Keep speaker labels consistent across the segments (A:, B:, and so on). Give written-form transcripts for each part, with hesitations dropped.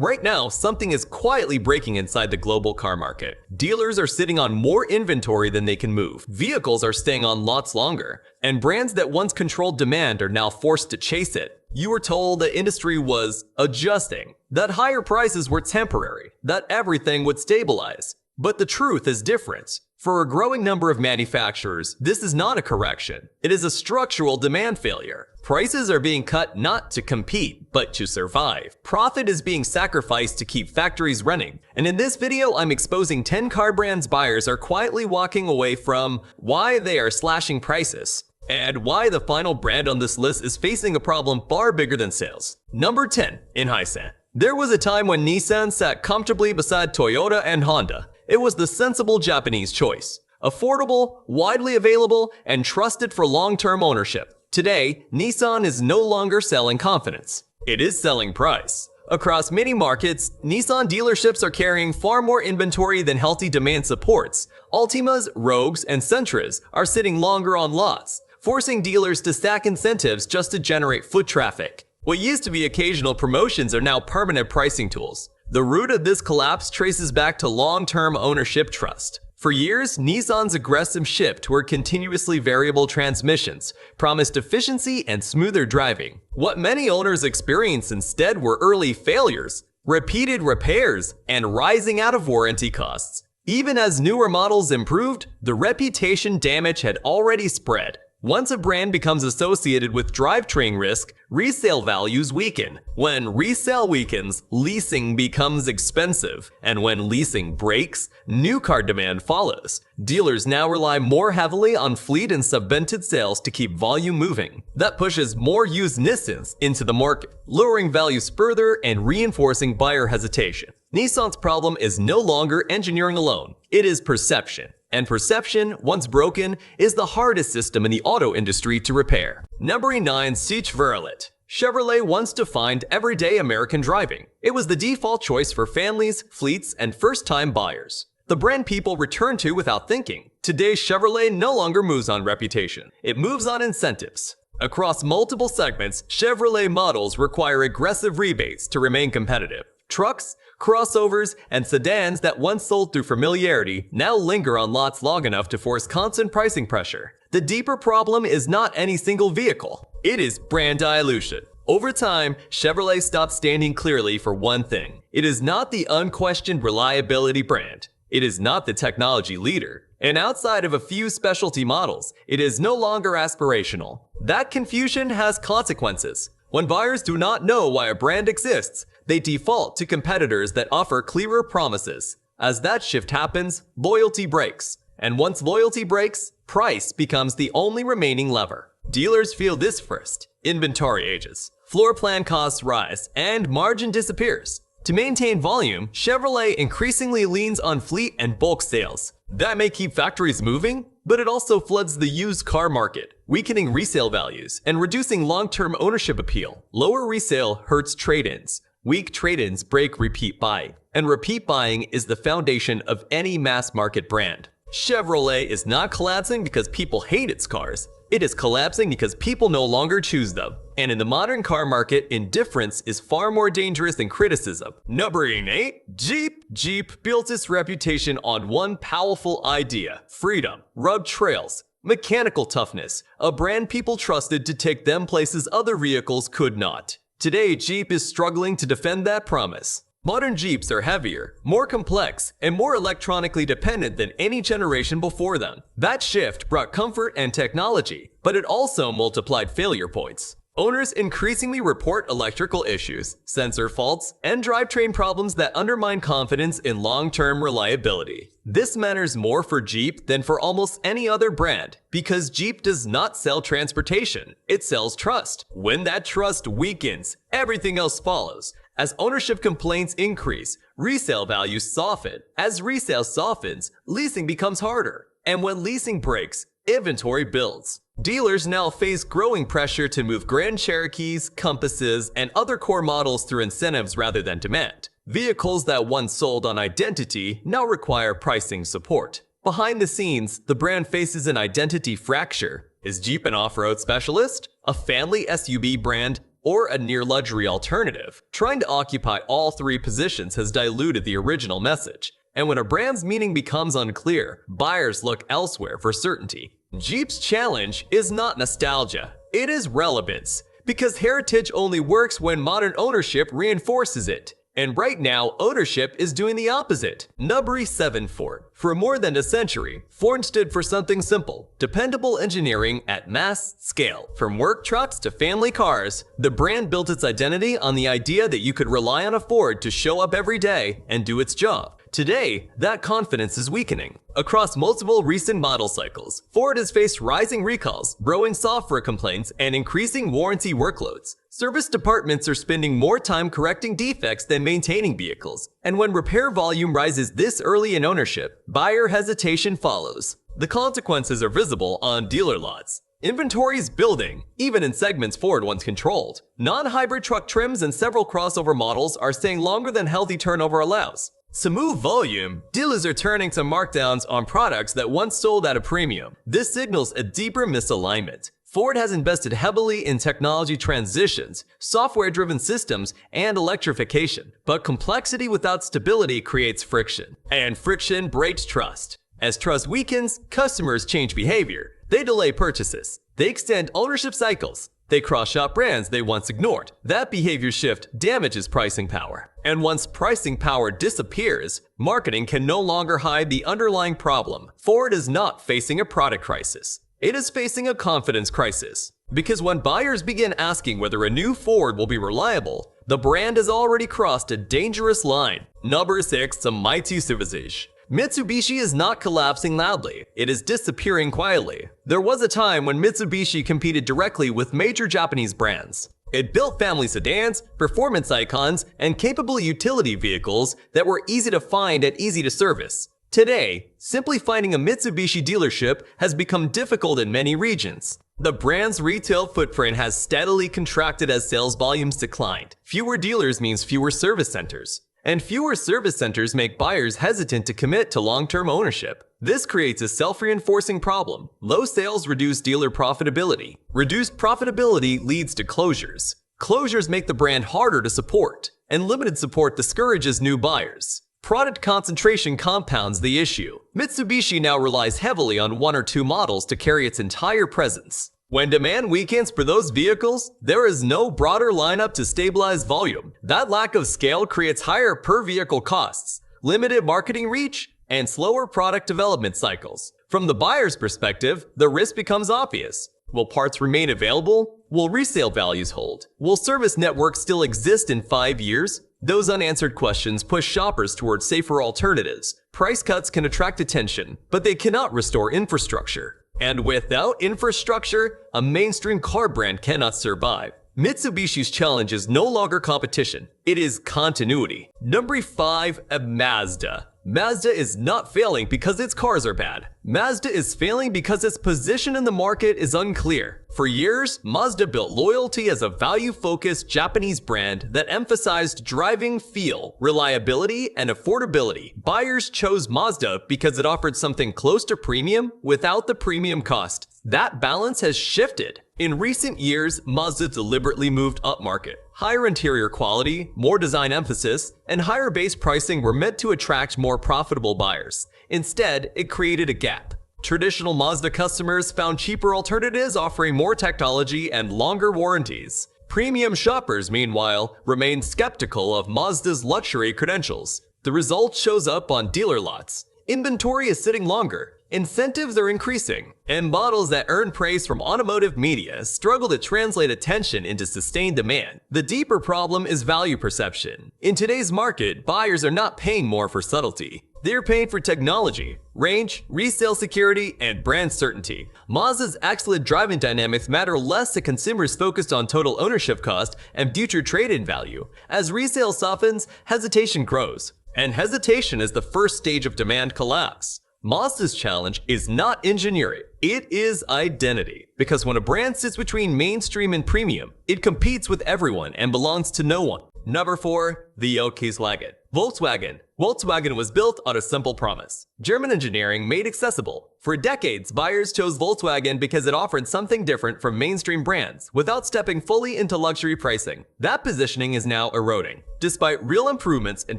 A: Right now, something is quietly breaking inside the global car market. Dealers are sitting on more inventory than they can move. Vehicles are staying on lots longer, and brands that once controlled demand are now forced to chase it. You were told the industry was adjusting, that higher prices were temporary, that everything would stabilize. But the truth is different. For a growing number of manufacturers, this is not a correction. It is a structural demand failure. Prices are being cut not to compete, but to survive. Profit is being sacrificed to keep factories running. And in this video, I'm exposing 10 car brands buyers are quietly walking away from, why they are slashing prices, and why the final brand on this list is facing a problem far bigger than sales. Number 10, Nissan. There was a time when Nissan sat comfortably beside Toyota and Honda. It was the sensible Japanese choice. Affordable, widely available, and trusted for long-term ownership. Today, Nissan is no longer selling confidence. It is selling price. Across many markets, Nissan dealerships are carrying far more inventory than healthy demand supports. Altimas, Rogues, and Sentras are sitting longer on lots, forcing dealers to stack incentives just to generate foot traffic. What used to be occasional promotions are now permanent pricing tools. The root of this collapse traces back to long-term ownership trust. For years, Nissan's aggressive shift toward continuously variable transmissions promised efficiency and smoother driving. What many owners experienced instead were early failures, repeated repairs, and rising out-of-warranty costs. Even as newer models improved, the reputation damage had already spread. Once a brand becomes associated with drivetrain risk, resale values weaken. When resale weakens, leasing becomes expensive. And when leasing breaks, new car demand follows. Dealers now rely more heavily on fleet and subvented sales to keep volume moving. That pushes more used Nissans into the market, lowering values further and reinforcing buyer hesitation. Nissan's problem is no longer engineering alone. It is perception. And perception, once broken, is the hardest system in the auto industry to repair. Number 9, Chevrolet. Chevrolet once defined everyday American driving. It was the default choice for families, fleets, and first-time buyers. The brand people return to without thinking. Today, Chevrolet no longer moves on reputation. It moves on incentives. Across multiple segments, Chevrolet models require aggressive rebates to remain competitive. Trucks, crossovers, and sedans that once sold through familiarity now linger on lots long enough to force constant pricing pressure. The deeper problem is not any single vehicle. It is brand dilution. Over time, Chevrolet stopped standing clearly for one thing. It is not the unquestioned reliability brand. It is not the technology leader. And outside of a few specialty models, it is no longer aspirational. That confusion has consequences. When buyers do not know why a brand exists, they default to competitors that offer clearer promises. As that shift happens, loyalty breaks. And once loyalty breaks, price becomes the only remaining lever. Dealers feel this first. Inventory ages, floor plan costs rise, and margin disappears. To maintain volume, Chevrolet increasingly leans on fleet and bulk sales. That may keep factories moving, but it also floods the used car market, weakening resale values and reducing long-term ownership appeal. Lower resale hurts trade-ins. Weak trade-ins break repeat buying, and repeat buying is the foundation of any mass-market brand. Chevrolet is not collapsing because people hate its cars. It is collapsing because people no longer choose them. And in the modern car market, indifference is far more dangerous than criticism. Number 8, Jeep. Jeep built its reputation on one powerful idea: freedom, rugged trails, mechanical toughness, a brand people trusted to take them places other vehicles could not. Today, Jeep is struggling to defend that promise. Modern Jeeps are heavier, more complex, and more electronically dependent than any generation before them. That shift brought comfort and technology, but it also multiplied failure points. Owners increasingly report electrical issues, sensor faults, and drivetrain problems that undermine confidence in long-term reliability. This matters more for Jeep than for almost any other brand, because Jeep does not sell transportation, it sells trust. When that trust weakens, everything else follows. As ownership complaints increase, resale values soften. As resale softens, leasing becomes harder. And when leasing breaks, inventory builds. Dealers now face growing pressure to move Grand Cherokees, Compasses, and other core models through incentives rather than demand. Vehicles that once sold on identity now require pricing support. Behind the scenes, the brand faces an identity fracture. Is Jeep an off-road specialist? A family SUV brand? or a near-luxury alternative. Trying to occupy all three positions has diluted the original message. And when a brand's meaning becomes unclear, buyers look elsewhere for certainty. Jeep's challenge is not nostalgia, it is relevance. Because heritage only works when modern ownership reinforces it. And right now, ownership is doing the opposite. Number 7 Ford. For more than a century, Ford stood for something simple: dependable engineering at mass scale. From work trucks to family cars, the brand built its identity on the idea that you could rely on a Ford to show up every day and do its job. Today, that confidence is weakening. Across multiple recent model cycles, Ford has faced rising recalls, growing software complaints, and increasing warranty workloads. Service departments are spending more time correcting defects than maintaining vehicles. And when repair volume rises this early in ownership, buyer hesitation follows. The consequences are visible on dealer lots. Inventory is building, even in segments Ford once controlled. Non-hybrid truck trims and several crossover models are staying longer than healthy turnover allows. To move volume, dealers are turning to markdowns on products that once sold at a premium. This signals a deeper misalignment. Ford has invested heavily in technology transitions, software-driven systems, and electrification. But complexity without stability creates friction. And friction breaks trust. As trust weakens, customers change behavior. They delay purchases. They extend ownership cycles. They cross-shop brands they once ignored. That behavior shift damages pricing power. And once pricing power disappears, marketing can no longer hide the underlying problem. Ford is not facing a product crisis. It is facing a confidence crisis. Because when buyers begin asking whether a new Ford will be reliable, the brand has already crossed a dangerous line. Number 6, the Mitsubishi. Mitsubishi is not collapsing loudly, it is disappearing quietly. There was a time when Mitsubishi competed directly with major Japanese brands. It built family sedans, performance icons, and capable utility vehicles that were easy to find and easy to service. Today, simply finding a Mitsubishi dealership has become difficult in many regions. The brand's retail footprint has steadily contracted as sales volumes declined. Fewer dealers means fewer service centers. And fewer service centers make buyers hesitant to commit to long-term ownership. This creates a self-reinforcing problem. Low sales reduce dealer profitability. Reduced profitability leads to closures. Closures make the brand harder to support, and limited support discourages new buyers. Product concentration compounds the issue. Mitsubishi now relies heavily on 1 or 2 models to carry its entire presence. When demand weakens for those vehicles, there is no broader lineup to stabilize volume. That lack of scale creates higher per-vehicle costs, limited marketing reach, and slower product development cycles. From the buyer's perspective, the risk becomes obvious. Will parts remain available? Will resale values hold? Will service networks still exist in 5 years? Those unanswered questions push shoppers towards safer alternatives. Price cuts can attract attention, but they cannot restore infrastructure. And without infrastructure, a mainstream car brand cannot survive. Mitsubishi's challenge is no longer competition, it is continuity. Number 5, Mazda. Mazda is not failing because its cars are bad. Mazda is failing because its position in the market is unclear. For years, Mazda built loyalty as a value-focused Japanese brand that emphasized driving feel, reliability, and affordability. Buyers chose Mazda because it offered something close to premium without the premium cost. That balance has shifted. In recent years, Mazda deliberately moved upmarket. Higher interior quality, more design emphasis, and higher base pricing were meant to attract more profitable buyers. Instead, it created a gap. Traditional Mazda customers found cheaper alternatives offering more technology and longer warranties. Premium shoppers, meanwhile, remained skeptical of Mazda's luxury credentials. The result shows up on dealer lots. Inventory is sitting longer, incentives are increasing, and models that earn praise from automotive media struggle to translate attention into sustained demand. The deeper problem is value perception. In today's market, buyers are not paying more for subtlety. They're paying for technology, range, resale security, and brand certainty. Mazda's excellent driving dynamics matter less to consumers focused on total ownership cost and future trade-in value. As resale softens, hesitation grows. And hesitation is the first stage of demand collapse. Mazda's challenge is not engineering, it is identity. Because when a brand sits between mainstream and premium, it competes with everyone and belongs to no one. Number 4. The Volkswagen. Volkswagen was built on a simple promise. German engineering made accessible. For decades, buyers chose Volkswagen because it offered something different from mainstream brands without stepping fully into luxury pricing. That positioning is now eroding. Despite real improvements in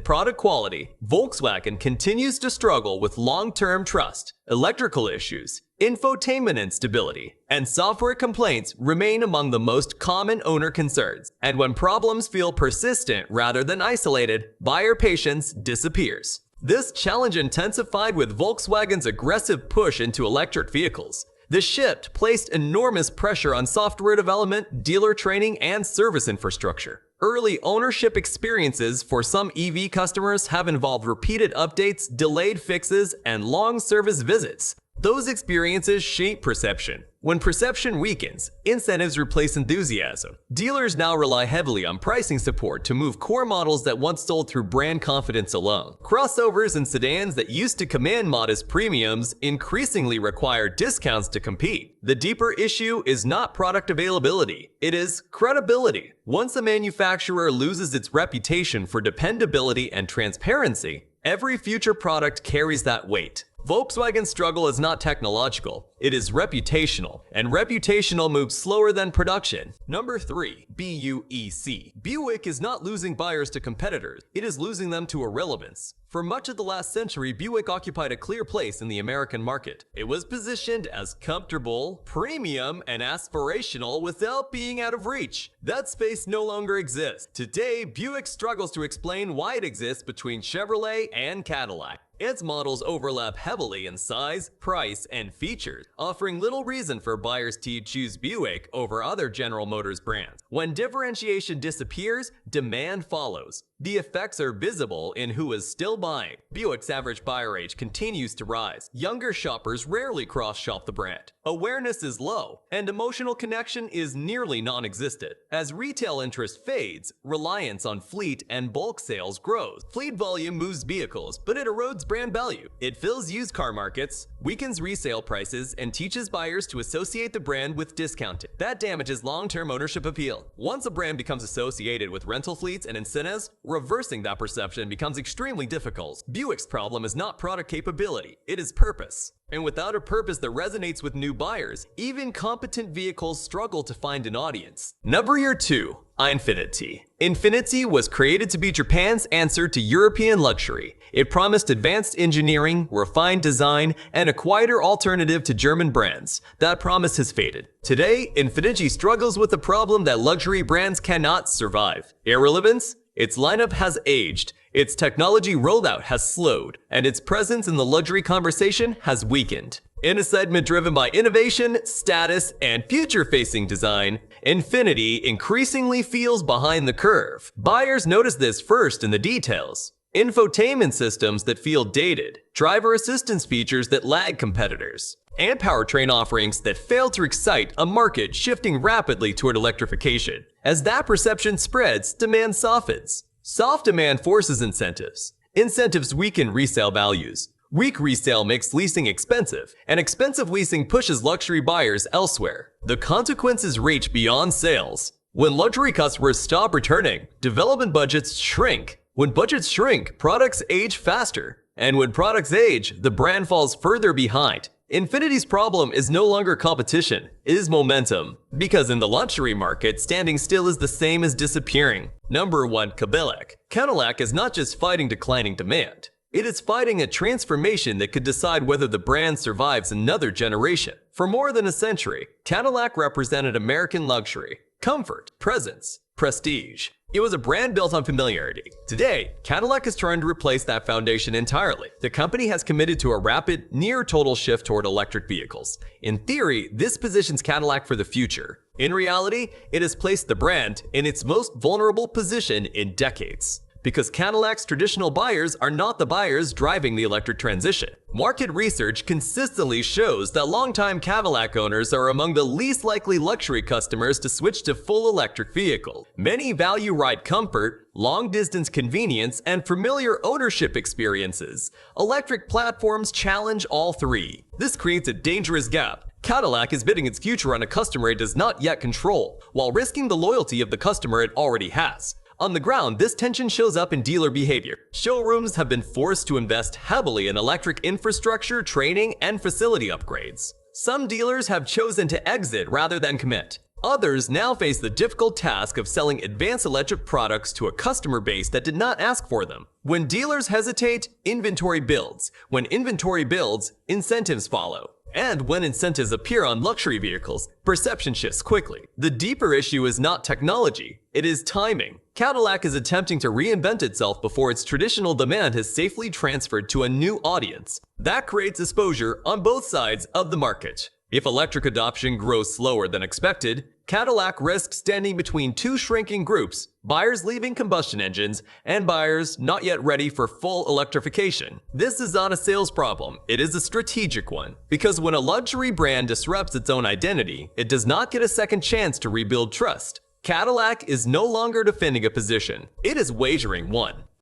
A: product quality, Volkswagen continues to struggle with long-term trust, electrical issues, infotainment instability, and software complaints remain among the most common owner concerns. And when problems feel persistent rather than isolated, buyer patience disappears. This challenge intensified with Volkswagen's aggressive push into electric vehicles. The shift placed enormous pressure on software development, dealer training, and service infrastructure. Early ownership experiences for some EV customers have involved repeated updates, delayed fixes, and long service visits. Those experiences shape perception. When perception weakens, incentives replace enthusiasm. Dealers now rely heavily on pricing support to move core models that once sold through brand confidence alone. Crossovers and sedans that used to command modest premiums increasingly require discounts to compete. The deeper issue is not product availability, it is credibility. Once a manufacturer loses its reputation for dependability and transparency, every future product carries that weight. Volkswagen's struggle is not technological, it is reputational, and reputational moves slower than production. Number 3. BUEC. Buick is not losing buyers to competitors, it is losing them to irrelevance. For much of the last century, Buick occupied a clear place in the American market. It was positioned as comfortable, premium, and aspirational without being out of reach. That space no longer exists. Today, Buick struggles to explain why it exists between Chevrolet and Cadillac. Its models overlap heavily in size, price, and features, offering little reason for buyers to choose Buick over other General Motors brands. When differentiation disappears, demand follows. The effects are visible in who is still buying. Buick's average buyer age continues to rise. Younger shoppers rarely cross-shop the brand. Awareness is low, and emotional connection is nearly non-existent. As retail interest fades, reliance on fleet and bulk sales grows. Fleet volume moves vehicles, but it erodes brand value. It fills used car markets, weakens resale prices, and teaches buyers to associate the brand with discounting. That damages long-term ownership appeal. Once a brand becomes associated with rental fleets and incentives, reversing that perception becomes extremely difficult. Buick's problem is not product capability, it is purpose. And without a purpose that resonates with new buyers, even competent vehicles struggle to find an audience. Number 2. Infiniti. Infiniti was created to be Japan's answer to European luxury. It promised advanced engineering, refined design, and a quieter alternative to German brands. That promise has faded. Today, Infiniti struggles with a problem that luxury brands cannot survive: irrelevance. Its lineup has aged, its technology rollout has slowed, and its presence in the luxury conversation has weakened. In a segment driven by innovation, status, and future-facing design, Infiniti increasingly feels behind the curve. Buyers notice this first in the details. Infotainment systems that feel dated, driver assistance features that lag competitors, and powertrain offerings that fail to excite a market shifting rapidly toward electrification. As that perception spreads, demand softens. Soft demand forces incentives. Incentives weaken resale values. Weak resale makes leasing expensive, and expensive leasing pushes luxury buyers elsewhere. The consequences reach beyond sales. When luxury customers stop returning, development budgets shrink. When budgets shrink, products age faster. And when products age, the brand falls further behind. Infiniti's problem is no longer competition, it is momentum. Because in the luxury market, standing still is the same as disappearing. Number 1. Cadillac. Cadillac is not just fighting declining demand. It is fighting a transformation that could decide whether the brand survives another generation. For more than a century, Cadillac represented American luxury, comfort, presence, prestige. It was a brand built on familiarity. Today, Cadillac is trying to replace that foundation entirely. The company has committed to a rapid, near-total shift toward electric vehicles. In theory, this positions Cadillac for the future. In reality, it has placed the brand in its most vulnerable position in decades. Because Cadillac's traditional buyers are not the buyers driving the electric transition. Market research consistently shows that longtime Cadillac owners are among the least likely luxury customers to switch to full electric vehicles. Many value ride comfort, long-distance convenience, and familiar ownership experiences. Electric platforms challenge all three. This creates a dangerous gap. Cadillac is bidding its future on a customer it does not yet control, while risking the loyalty of the customer it already has. On the ground, this tension shows up in dealer behavior. Showrooms have been forced to invest heavily in electric infrastructure, training, and facility upgrades. Some dealers have chosen to exit rather than commit. Others now face the difficult task of selling advanced electric products to a customer base that did not ask for them. When dealers hesitate, inventory builds. When inventory builds, incentives follow. And when incentives appear on luxury vehicles, perception shifts quickly. The deeper issue is not technology, it is timing. Cadillac is attempting to reinvent itself before its traditional demand has safely transferred to a new audience. That creates exposure on both sides of the market. If electric adoption grows slower than expected, Cadillac risks standing between two shrinking groups, buyers leaving combustion engines and buyers not yet ready for full electrification. This is not a sales problem, it is a strategic one. Because when a luxury brand disrupts its own identity, it does not get a second chance to rebuild trust. Cadillac is no longer defending a position, it is wagering one.